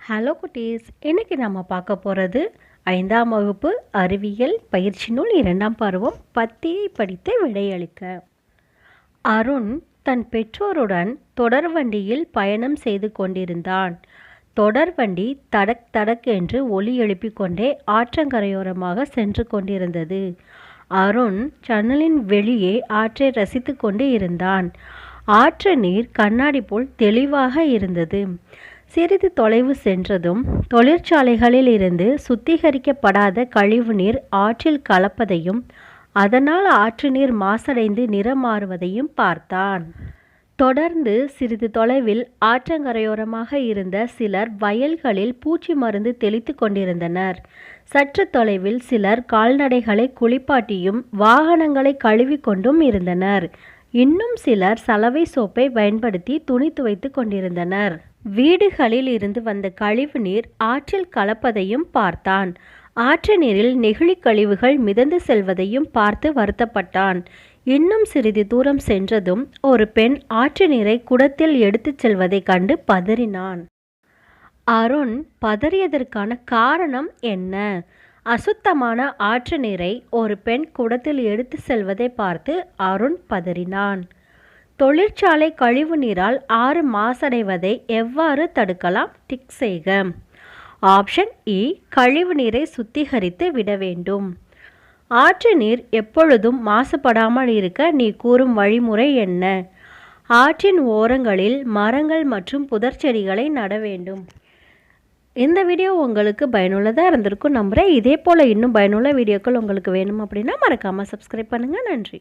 Hello குட்டீஸ், இன்னைக்கு நம்ம பார்க்க போகிறது 5ஆம் வகுப்பு அறிவியல் பயிற்சி நூல் 2ஆம் பருவம் பத்தியை படித்து விடையளிக்க. அருண் தன் பெற்றோருடன் தொடர்வண்டியில் பயணம் செய்து கொண்டிருந்தான். தொடர்வண்டி தடக் தடக் என்று ஒலி எழுப்பிக் கொண்டே ஆற்றங்கரையோரமாக சென்று கொண்டிருந்தது. அருண் ஜன்னலின் வெளியே ஆற்றை ரசித்து கொண்டு இருந்தான். ஆற்று நீர் கண்ணாடி போல் தெளிவாக இருந்தது. சிறிது தொலைவு சென்றதும் தொழிற்சாலைகளில் இருந்து சுத்திகரிக்கப்படாத கழிவுநீர் ஆற்றில் கலப்பதையும் அதனால் ஆற்று நீர் மாசடைந்து நிறம் மாறுவதையும் பார்த்தான். தொடர்ந்து சிறிது தொலைவில் ஆற்றங்கரையோரமாக இருந்த சிலர் வயல்களில் பூச்சி மருந்து தெளித்து கொண்டிருந்தனர். சற்று தொலைவில் சிலர் கால்நடைகளை குளிப்பாட்டியும் வாகனங்களை கழுவிக்கொண்டும் இருந்தனர். இன்னும் சிலர் சலவை சோப்பை பயன்படுத்தி துணி துவைத்து கொண்டிருந்தனர். வீடுகளில் இருந்து வந்த கழிவு நீர் ஆற்றில் கலப்பதையும் பார்த்தான். ஆற்று நீரில் நெகிழி கழிவுகள் மிதந்து செல்வதையும் பார்த்து வருத்தப்பட்டான். இன்னும் சிறிது தூரம் சென்றதும் ஒரு பெண் ஆற்று நீரை குடத்தில் எடுத்துச் செல்வதைக் கண்டு பதறினான். அருண் பதறியதற்கான காரணம் என்ன? அசுத்தமான ஆற்று நீரை ஒரு பெண் குடத்தில் எடுத்து செல்வதை பார்த்து அருண் பதறினான். தொழிற்சாலை கழிவு நீரால் ஆறு மாசடைவதை எவ்வாறு தடுக்கலாம்? டிக் செய்க. ஆப்ஷன் இ, கழிவு நீரை சுத்திகரித்து விட வேண்டும். ஆற்று நீர் எப்பொழுதும் மாசுபடாமல் இருக்க நீ கூறும் வழிமுறை என்ன? ஆற்றின் ஓரங்களில் மரங்கள் மற்றும் புதர்ச்செடிகளை நட வேண்டும். இந்த வீடியோ உங்களுக்கு பயனுள்ளதாக இருந்திருக்கும் நம்புகிறேன். இதே போல் இன்னும் பயனுள்ள வீடியோக்கள் உங்களுக்கு வேணும் அப்படின்னா மறக்காமல் சப்ஸ்கிரைப் பண்ணுங்கள். நன்றி.